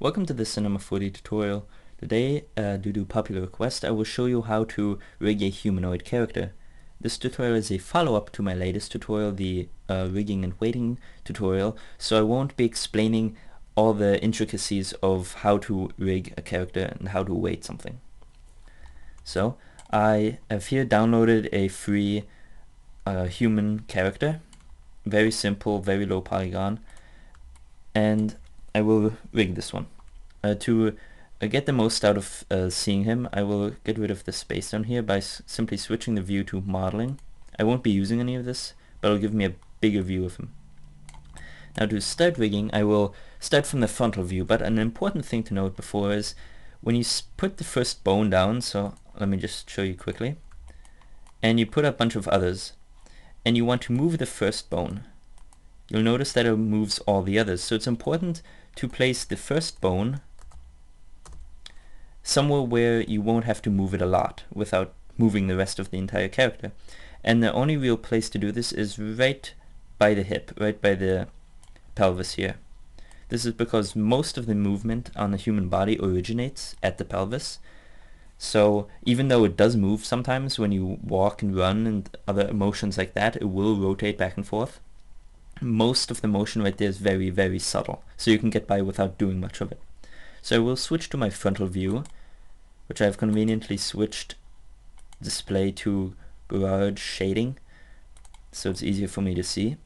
Welcome to this Cinema 4D tutorial. Today, due to popular request, I will show you how to rig a humanoid character. This tutorial is a follow-up to my latest tutorial, the rigging and weighting tutorial, so I won't be explaining all the intricacies of how to rig a character and how to weight something. So, I have here downloaded a free human character, very simple, very low polygon, and I will rig this one. To get the most out of seeing him, I will get rid of the space down here by simply switching the view to modeling. I won't be using any of this, but it'll give me a bigger view of him. Now to start rigging, I will start from the frontal view, but an important thing to note before is when you put the first bone down, so let me just show you quickly, and you put a bunch of others, and you want to move the first bone, you'll notice that it moves all the others. So it's important to place the first bone somewhere where you won't have to move it a lot without moving the rest of the entire character. And the only real place to do this is right by the hip, right by the pelvis here. This is because most of the movement on the human body originates at the pelvis. So even though it does move sometimes when you walk and run and other motions like that, it will rotate back and forth. Most of the motion right there is very, very subtle, so you can get by without doing much of it. So I will switch to my frontal view, which I've conveniently switched display to garage shading, so it's easier for me to see.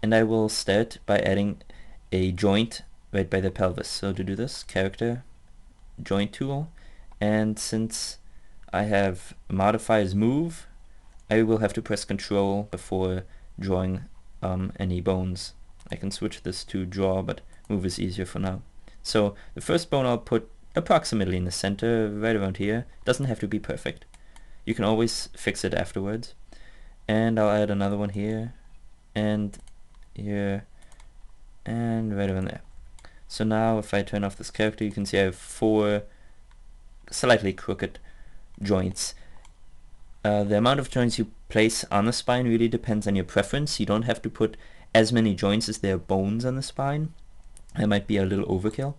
And I will start by adding a joint right by the pelvis. So to do this, character, joint tool, and since I have modifiers move, I will have to press Control before drawing any bones. I can switch this to draw, but move is easier for now. So the first bone I'll put approximately in the center, right around here. Doesn't have to be perfect. You can always fix it afterwards. And I'll add another one here, and here, and right around there. So now if I turn off this character, you can see I have 4 slightly crooked joints. The amount of joints you place on the spine really depends on your preference. You don't have to put as many joints as there are bones on the spine. That might be a little overkill,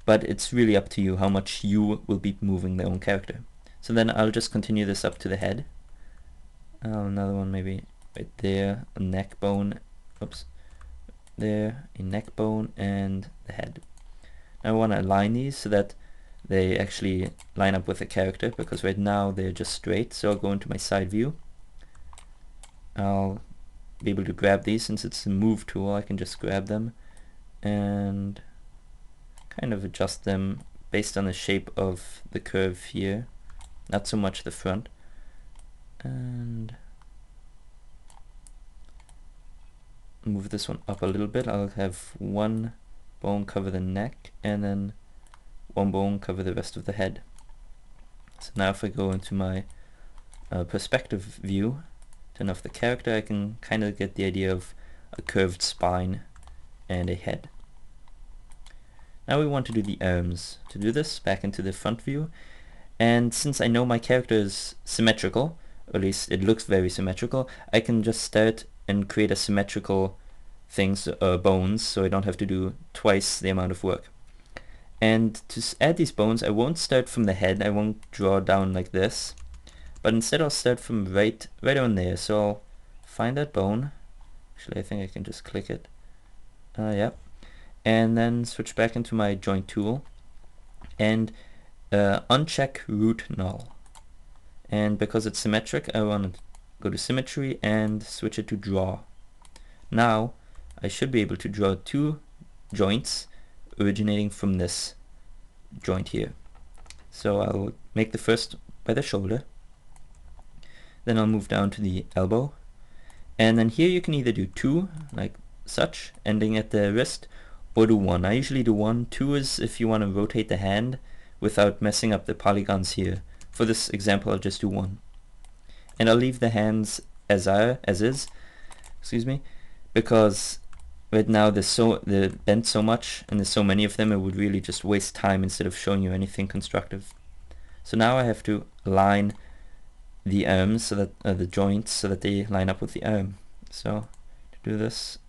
but it's really up to you how much you will be moving their own character. So then I'll just continue this up to the head. Another one maybe right there, a neck bone, oops, there, a neck bone, and the head. Now I want to align these so that they actually line up with the character, because right now they're just straight. So I'll go into my side view. I'll be able to grab these. Since it's a move tool, I can just grab them and kind of adjust them based on the shape of the curve here, not so much the front. And move this one up a little bit. I'll have one bone cover the neck, and then one bone cover the rest of the head. So now if I go into my perspective view, turn off the character, I can kind of get the idea of a curved spine and a head. Now we want to do the arms. To do this, back into the front view, and since I know my character is symmetrical, or at least it looks very symmetrical, I can just start and create a symmetrical things, bones, so I don't have to do twice the amount of work. And to add these bones, I won't start from the head. I won't draw down like this, but instead I'll start from right on there. So I'll find that bone. Actually, I think I can just click it. Yep. And then switch back into my joint tool and uncheck Root Null. And because it's symmetric, I want to go to Symmetry and switch it to Draw. Now I should be able to draw 2 joints originating from this joint here. So I'll make the first by the shoulder, then I'll move down to the elbow, and then here you can either do 2 like such, ending at the wrist, or do 1. I usually do 1. 2 is if you want to rotate the hand without messing up the polygons here. For this example, I'll just do 1. And I'll leave the hands as is, because right now they're bent so much and there's so many of them, it would really just waste time instead of showing you anything constructive. So now I have to align the arms so that the joints so that they line up with the arm. So to do this,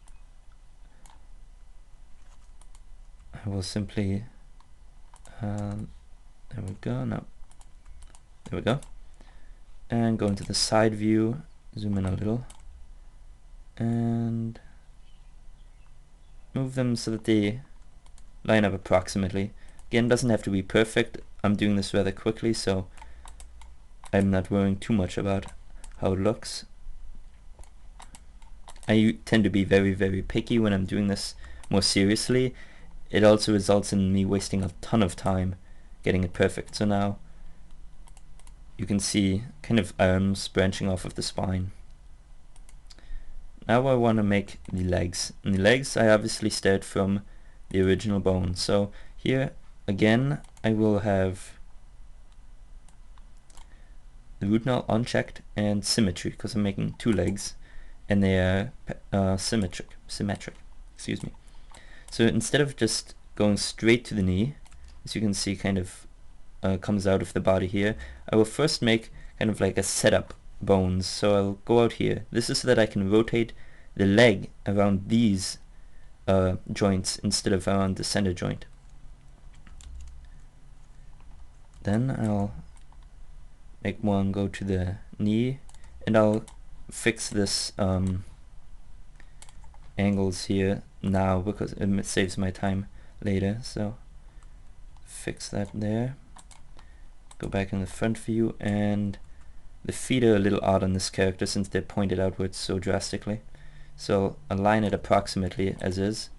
I will simply There we go. No, there we go. And go into the side view, zoom in a little, and move them so that they line up approximately. Again, doesn't have to be perfect. I'm doing this rather quickly, so I'm not worrying too much about how it looks. I tend to be very, very picky when I'm doing this more seriously. It also results in me wasting a ton of time getting it perfect. So now you can see kind of arms branching off of the spine. Now I want to make the legs. And the legs I obviously start from the original bone. So here again I will have the root null unchecked and symmetry, because I'm making two legs and they are symmetric. Excuse me. So instead of just going straight to the knee, as you can see kind of comes out of the body here, I will first make kind of like a setup bones. So I'll go out here. This is so that I can rotate the leg around these joints instead of around the center joint. Then I'll make one go to the knee, and I'll fix this angles here now because it saves my time later. So fix that there. Go back in the front view, and the feet are a little odd on this character since they're pointed outwards so drastically. So align it approximately as is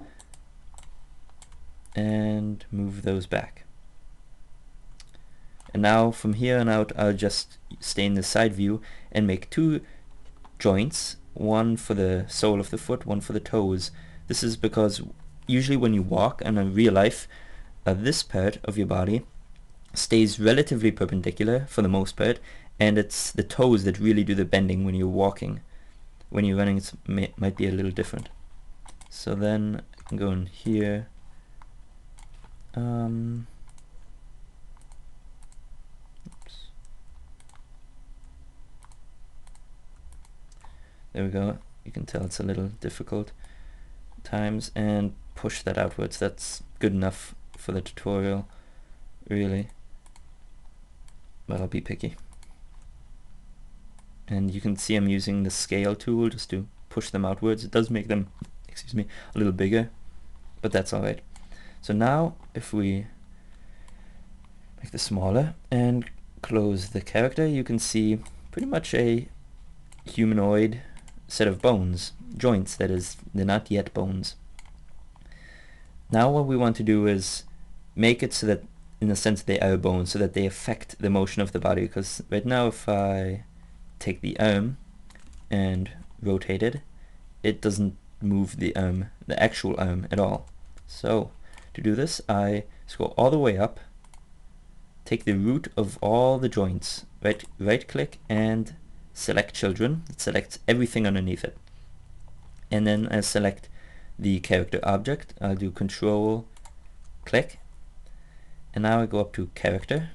and move those back. And now from here on out I'll just stay in the side view and make two joints, one for the sole of the foot, one for the toes. This is because usually when you walk in real life, this part of your body stays relatively perpendicular for the most part, and it's the toes that really do the bending when you're walking. When you're running it might be a little different. So then I can go in here. There we go. You can tell it's a little difficult at times, and push that outwards. That's good enough for the tutorial, really. But I'll be picky. And you can see I'm using the scale tool just to push them outwards. It does make them, excuse me, a little bigger, but that's alright. So now if we make this smaller and close the character, you can see pretty much a humanoid set of bones, joints that is, they're not yet bones. Now what we want to do is make it so that in a sense they are bones, so that they affect the motion of the body, because right now if I take the arm and rotate it, it doesn't move the actual arm at all. So to do this, I scroll all the way up, take the root of all the joints, right click and select children. It selects everything underneath it. And then I select the character object. I'll do control click, and now I go up to character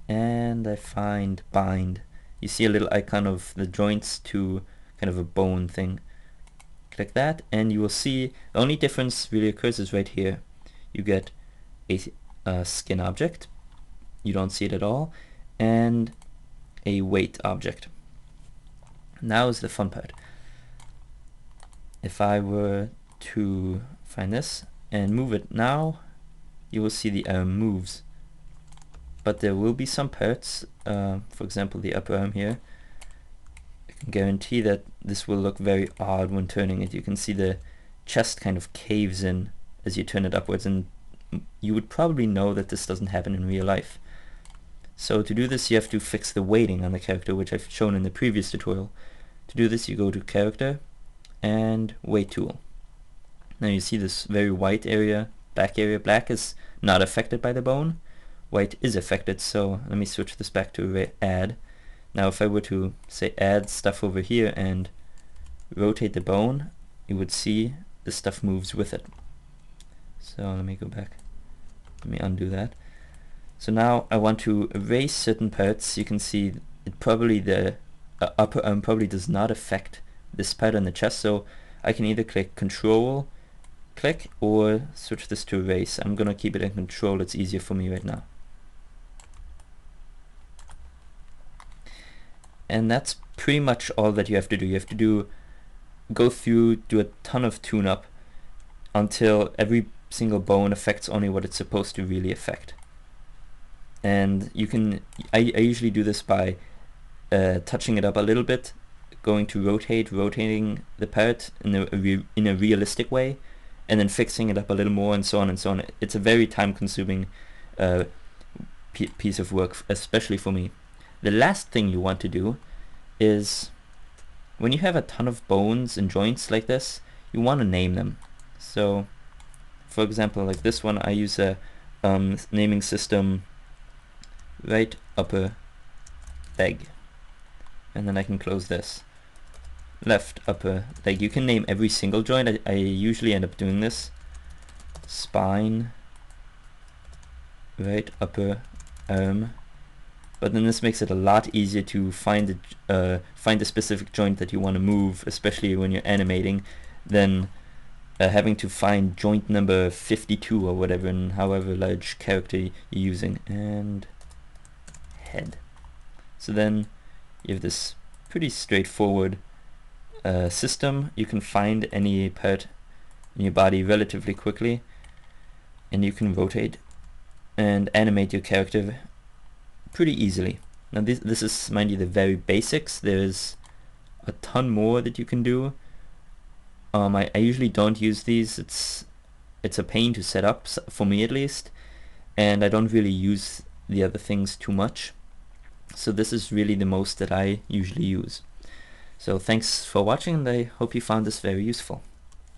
and I find bind. You see a little icon of the joints to kind of a bone thing. Click that and you will see the only difference really occurs is right here. You get a skin object, you don't see it at all, and a weight object. Now is the fun part. If I were to find this and move it now, you will see the arm moves. But there will be some parts, for example the upper arm here, I can guarantee that this will look very odd when turning it. You can see the chest kind of caves in as you turn it upwards, and you would probably know that this doesn't happen in real life. So to do this you have to fix the weighting on the character, which I've shown in the previous tutorial. To do this you go to character and weight tool. Now you see this very white area, back area. Black is not affected by the bone, white is affected, so let me switch this back to add. Now if I were to say add stuff over here and rotate the bone, you would see the stuff moves with it. So let me go back, let me undo that. So now I want to erase certain parts. You can see it probably, the upper arm probably does not affect this part on the chest, so I can either click control click, or switch this to erase. I'm gonna keep it in control, it's easier for me right now. And that's pretty much all that you have to do. You have to go through, do a ton of tune-up until every single bone affects only what it's supposed to really affect. And you can, I usually do this by touching it up a little bit, going to rotating the parrot in a realistic way, and then fixing it up a little more, and so on and so on. It's a very time-consuming piece of work, especially for me. The last thing you want to do is, when you have a ton of bones and joints like this, you want to name them. So, for example, like this one, I use a naming system, right upper leg, and then I can close this. Left upper leg. You can name every single joint. I usually end up doing this. Spine, right upper arm. But then this makes it a lot easier to find the specific joint that you want to move, especially when you're animating, than having to find joint number 52 or whatever in however large character you're using. And head. So then you have this pretty straightforward system. You can find any part in your body relatively quickly, and you can rotate and animate your character pretty easily. Now this is, mind you, the very basics. There's a ton more that you can do. I usually don't use these. It's a pain to set up, for me at least, and I don't really use the other things too much. So this is really the most that I usually use. So thanks for watching, and I hope you found this very useful.